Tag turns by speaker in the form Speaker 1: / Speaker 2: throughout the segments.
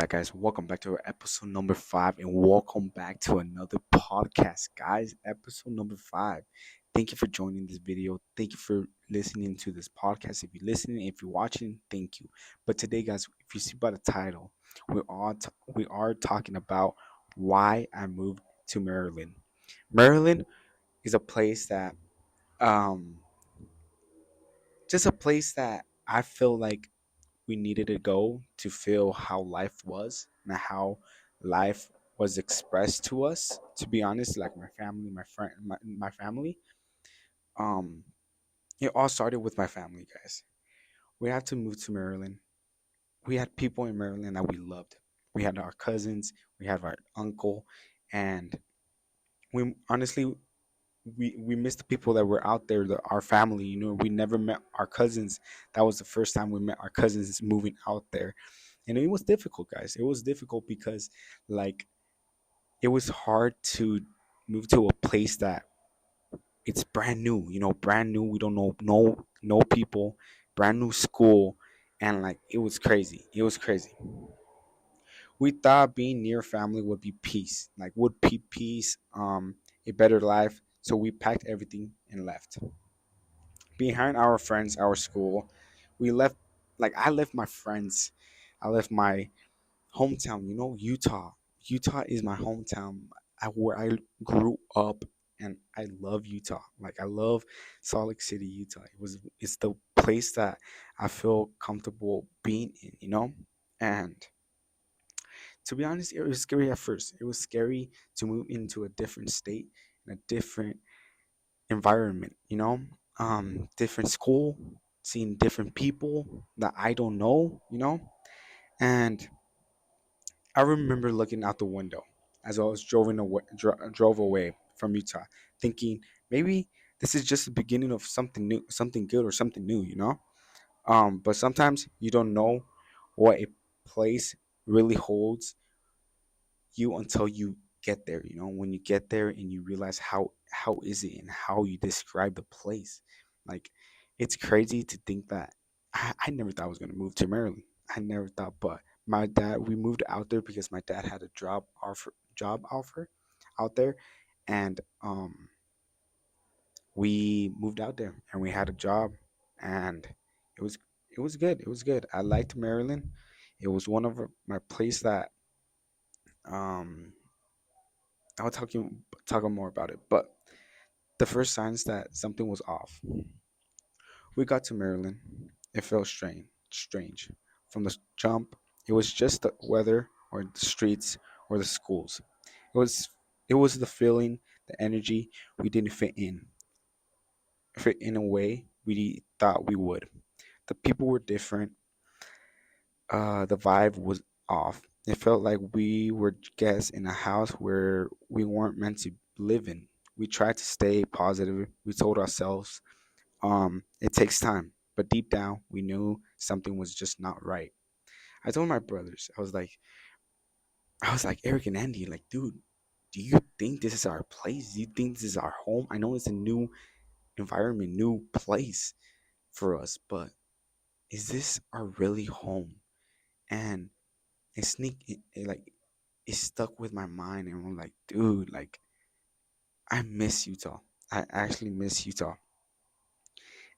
Speaker 1: guys. Welcome back to our episode number five, and welcome back to another podcast, guys. Episode number five. Thank you for joining this video. Thank you for listening to this podcast. If you're listening, if you're watching, thank you. But today, guys, if you see by the title, we are talking about why I moved to Maryland. Maryland is a place that um just a place that I feel like we needed to go to feel how life was and how life was expressed to us. To be honest, like my family, my friend, my family, um, it all started with my family, guys. We had to move to Maryland. We had people in Maryland that we loved. We had our cousins, we had our uncle, and we honestly we missed the people that were out there, our family. We never met our cousins. That was the first time we met our cousins moving out there, and it was difficult, guys. It was difficult because, like, it was hard to move to a place that it's brand new. Brand new. We don't know no people, brand new school, and like it was crazy. It was crazy. We thought being near family would be peace, like would be peace, a better life. So we packed everything and left behind our friends, our school. We left, like I left my friends. I left my hometown, Utah. Utah is my hometown, where I grew up, and I love Utah. Like I love Salt Lake City, Utah. It's the place that I feel comfortable being in. And to be honest, it was scary at first. It was scary to move into a different state, in a different environment. Different school, seeing different people that I don't know. And I remember looking out the window as I was drove away from Utah, thinking maybe this is just the beginning of something new, something good, or something new. But sometimes you don't know what a place really holds you until you get there. When you get there and you realize how is it and how you describe the place. Like, it's crazy to think that I never thought I was gonna move to Maryland. I never thought, but my dad, we moved out there because my dad had a job offer out there, and we moved out there and we had a job, and it was it was good. It was good. I liked Maryland. It was one of my place that um I'll talk more about it. But the first signs that something was off. We got to Maryland. It felt strange. From the jump, it was just the weather or the streets or the schools. It was it was the feeling, the energy. We didn't fit in a way we thought we would. The people were different. The vibe was off. It felt like we were guests in a house where we weren't meant to live in. We tried to stay positive. We told ourselves, it takes time, but deep down, we knew something was just not right. I told my brothers, I was like, Eric and Andy, like, dude, do you think this is our place? Do you think this is our home? I know it's a new environment, new place for us, but is this our really home? And it stuck with my mind, and I'm like, dude, like, I miss Utah. I actually miss Utah.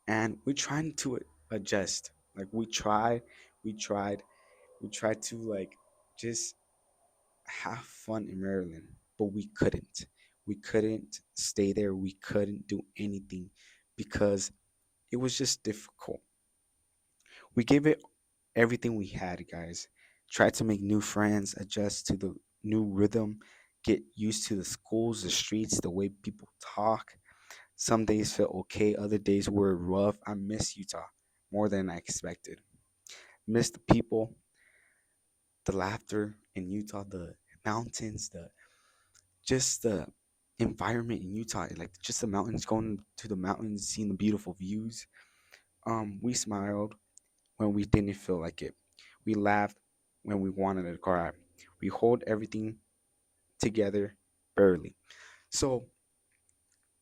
Speaker 1: And we're trying to adjust. Like, we tried, we tried to, like, just have fun in Maryland, but we couldn't. We couldn't stay there. We couldn't do anything because it was just difficult. We gave it everything we had, guys. Tried to make new friends, adjust to the new rhythm, get used to the schools, the streets, the way people talk. Some days felt okay, other days were rough. I miss Utah more than I expected. Miss the people, the laughter in Utah, the mountains, the environment in Utah, like just the mountains, going to the mountains, seeing the beautiful views. We smiled when we didn't feel like it. We laughed when we wanted to cry. We hold everything together barely. So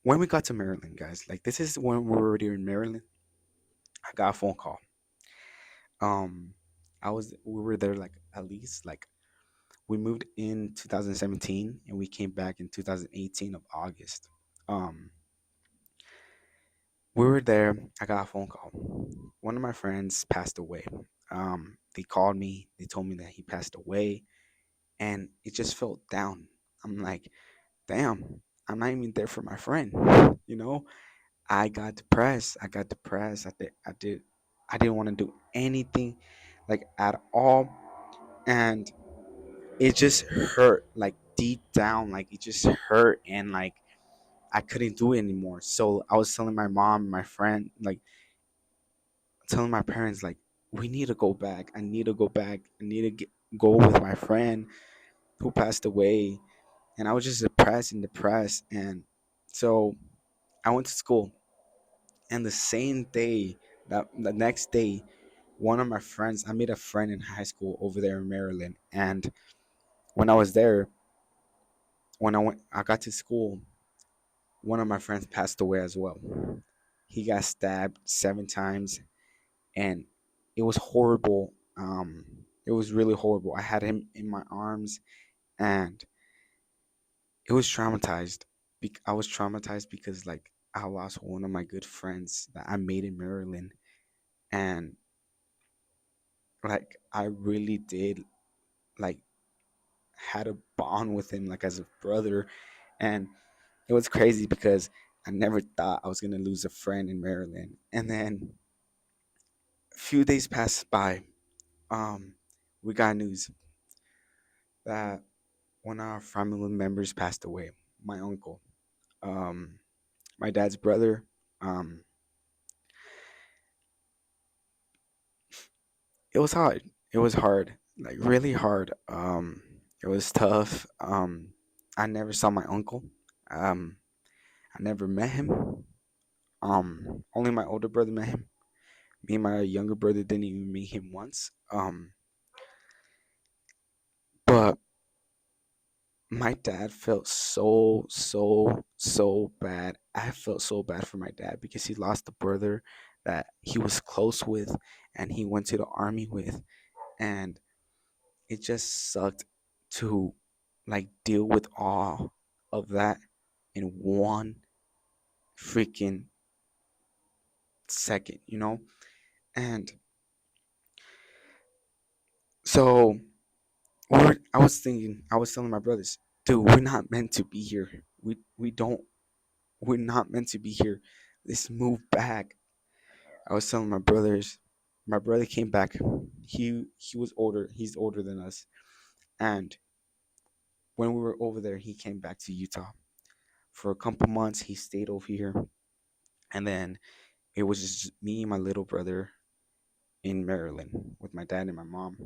Speaker 1: when we got to Maryland, guys, like this is when we were already in Maryland. I got a phone call. Um, we were there like at least like we moved in 2017 and we came back in 2018 of August. Um, we were there. I got a phone call. One of my friends passed away. They called me. They told me that he passed away, and it just felt down. I'm like, damn, I'm not even there for my friend. You know, I got depressed. I got depressed. I didn't want to do anything, like at all, and it just hurt, like deep down, like it just hurt, and like I couldn't do it anymore. So I was telling my mom, my friend, like telling my parents, like we need to go back. I need to go back. I need to go with my friend who passed away, and I was just depressed and depressed, and so I went to school. And the same day, that the next day, one of my friends, I made a friend in high school over there in Maryland, and when I was there, I got to school, one of my friends passed away as well. He got stabbed 7 times, and it was horrible. It was really horrible. I had him in my arms, and it was traumatized. I was traumatized because like I lost one of my good friends that I made in Maryland, and like I really did like had a bond with him like as a brother, and it was crazy because I never thought I was gonna lose a friend in Maryland. And then a few days passed by. Um, we got news that one of our family members passed away. My uncle, um, my dad's brother. Um, it was hard. It was hard, like really hard. It was tough. I never saw my uncle. Um, I never met him. Only my older brother met him. Me and my younger brother didn't even meet him once. But my dad felt so bad. I felt so bad for my dad because he lost a brother that he was close with and he went to the army with, and it just sucked to like deal with all of that in one freaking second, you know? And so I was telling my brothers, dude, we're not meant to be here. We don't we're not meant to be here. Let's move back. I was telling my brothers. My brother came back. He was older. He's older than us. And when we were over there, he came back to Utah for a couple months. He stayed over here, and then it was just me and my little brother in Maryland with my dad and my mom,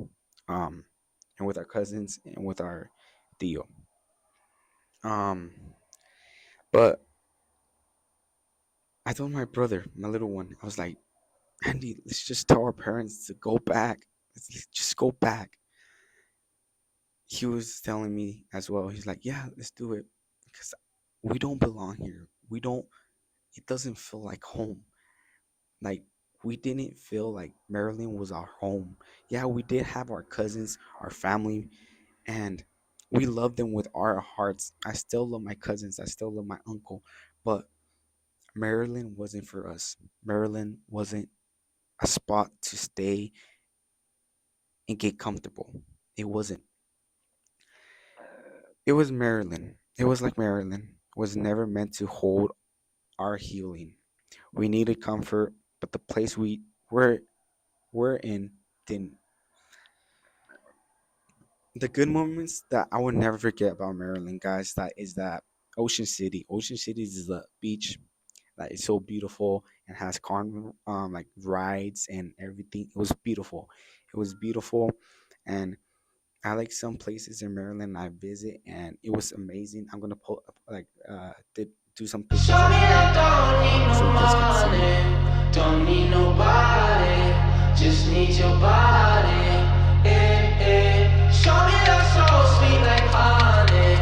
Speaker 1: um, and with our cousins and with our tío. Um, but I told my brother, my little one, I was like, Andy, let's just tell our parents to go back. Let's just go back. He was telling me as well. He's like, yeah, let's do it because we don't belong here. We don't. It doesn't feel like home. Like we didn't feel like Maryland was our home. Yeah, we did have our cousins, our family, and we love them with our hearts. I still love my cousins. I still love my uncle, but Maryland wasn't for us. Maryland wasn't a spot to stay and get comfortable. It wasn't. It was Maryland. It was like Maryland was never meant to hold our healing. We needed comfort, but the place were in didn't. The good moments that I will never forget about Maryland, guys, that is that Ocean City. Ocean City is the beach that is so beautiful and has carnival like rides and everything. It was beautiful. It was beautiful, and I like some places in Maryland I visit, and it was amazing. I'm gonna pull up like did do some pictures
Speaker 2: Show
Speaker 1: over
Speaker 2: me
Speaker 1: here
Speaker 2: that don't need no
Speaker 1: so you guys can see.
Speaker 2: money, don't need nobody, just need your body. Show me that so sweet like honey,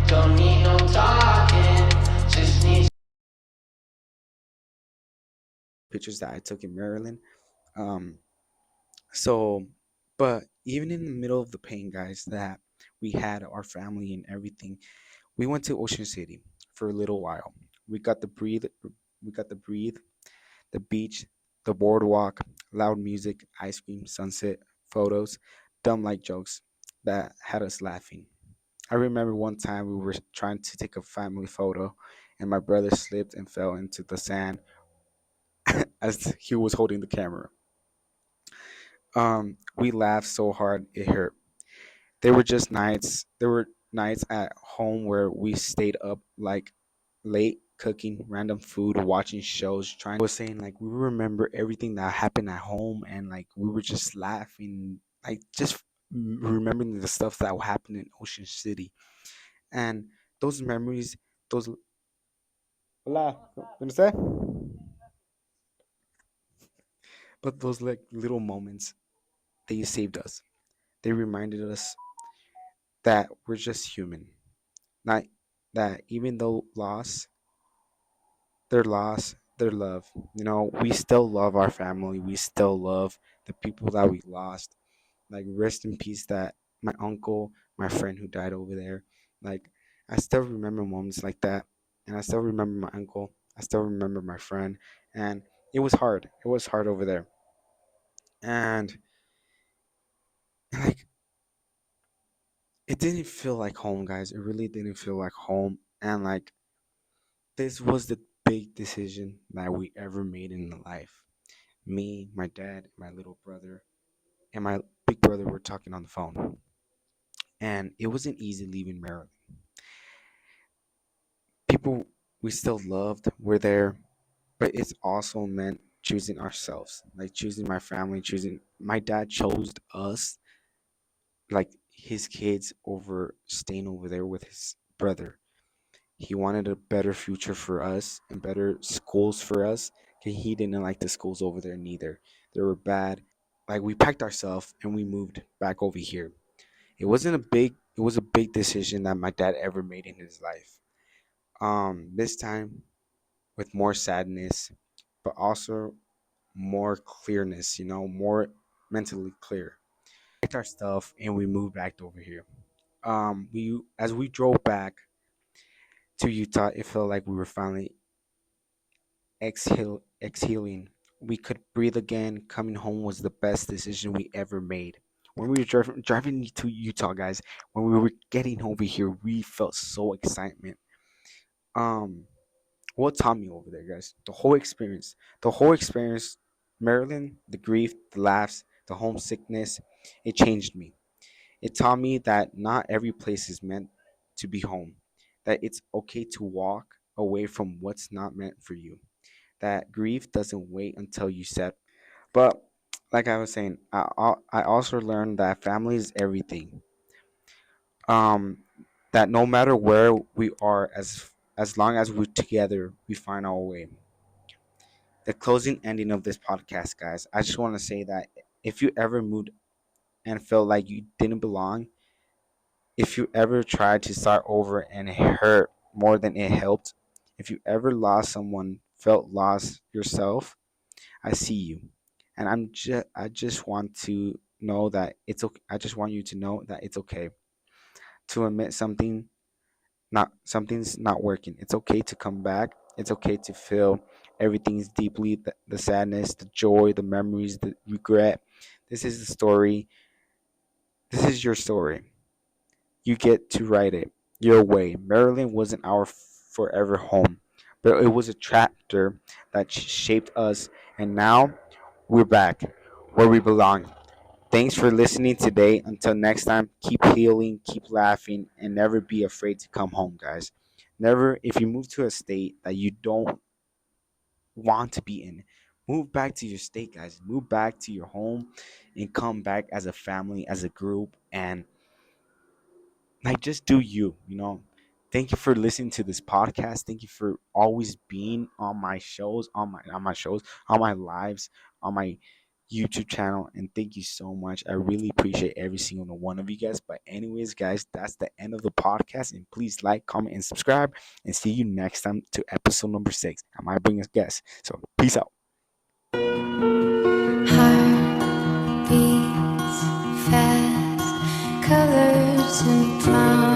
Speaker 2: don't need no talking, just need.
Speaker 1: Pictures that I took in Maryland. Um, so, but even in the middle of the pain, guys, that we had our family and everything. We went to Ocean City for a little while. We got to breathe. We got to breathe the beach, the boardwalk, loud music, ice cream, sunset, photos, dumb like jokes that had us laughing. I remember one time we were trying to take a family photo, and my brother slipped and fell into the sand as he was holding the camera. We laughed so hard it hurt. There were just nights. There were nights at home where we stayed up like late cooking random food, watching shows, trying. I was saying like we remember everything that happened at home, and like we were just laughing, like just remembering the stuff that happened in Ocean City, and those memories, those. Hola, ¿dónde está? But those like little moments, they saved us. They reminded us that we're just human. Not that even though loss, their love. You know, we still love our family. We still love the people that we lost. Like rest in peace that my uncle, my friend who died over there. Like I still remember moments like that. And I still remember my uncle. I still remember my friend. And it was hard. It was hard over there. And like it didn't feel like home, guys. It really didn't feel like home. And like this was the big decision that we ever made in life. Me, my dad, my little brother, and my big brother were talking on the phone. And it wasn't easy leaving Maryland. People we still loved were there, but it's also meant choosing ourselves, like choosing my family, choosing my dad chose us, like his kids, over staying over there with his brother. He wanted a better future for us and better schools for us. He didn't like the schools over there neither. They were bad. Like we packed ourselves and we moved back over here. It was a big decision that my dad ever made in his life. This time with more sadness, but also more clearness, you know, more mentally clear. Packed our stuff and we moved back over here. We as we drove back to Utah, it felt like we were finally exhaling. We could breathe again. Coming home was the best decision we ever made. When we were driving to Utah, guys, when we were getting over here, we felt so excitement. Um, what taught me over there, guys? The whole experience, Maryland, the grief, the laughs, the homesickness, it changed me. It taught me that not every place is meant to be home. That it's okay to walk away from what's not meant for you, that grief doesn't wait until you set. But like I was saying, I also learned that family is everything. Um, that no matter where we are, as long as we're together, we find our way. The closing ending of this podcast, guys. I just want to say that if you ever moved and felt like you didn't belong, if you ever tried to start over and it hurt more than it helped, if you ever lost someone, felt lost yourself, I see you, and I just want to know that it's okay. I just want you to know that it's okay to admit something's not working. It's okay to come back. It's okay to feel everything's deeply the sadness, the joy, the memories, the regret. This is the story. This is your story. You get to write it your way. Maryland wasn't our forever home, but it was a chapter that shaped us, and now we're back where we belong. Thanks for listening today. Until next time, keep healing, keep laughing, and never be afraid to come home, guys. Never, if you move to a state that you don't want to be in, move back to your state, guys. Move back to your home and come back as a family, as a group, and like just do you, you know. Thank you for listening to this podcast. Thank you for always being on my shows, on my lives, on my YouTube channel, and thank you so much. I really appreciate every single one of you guys. But anyways, guys, that's the end of the podcast, and please like, comment, and subscribe, and see you next time to episode number 6. I might bring a guest, so peace out.
Speaker 2: Heart beats fast, colors
Speaker 3: and proud.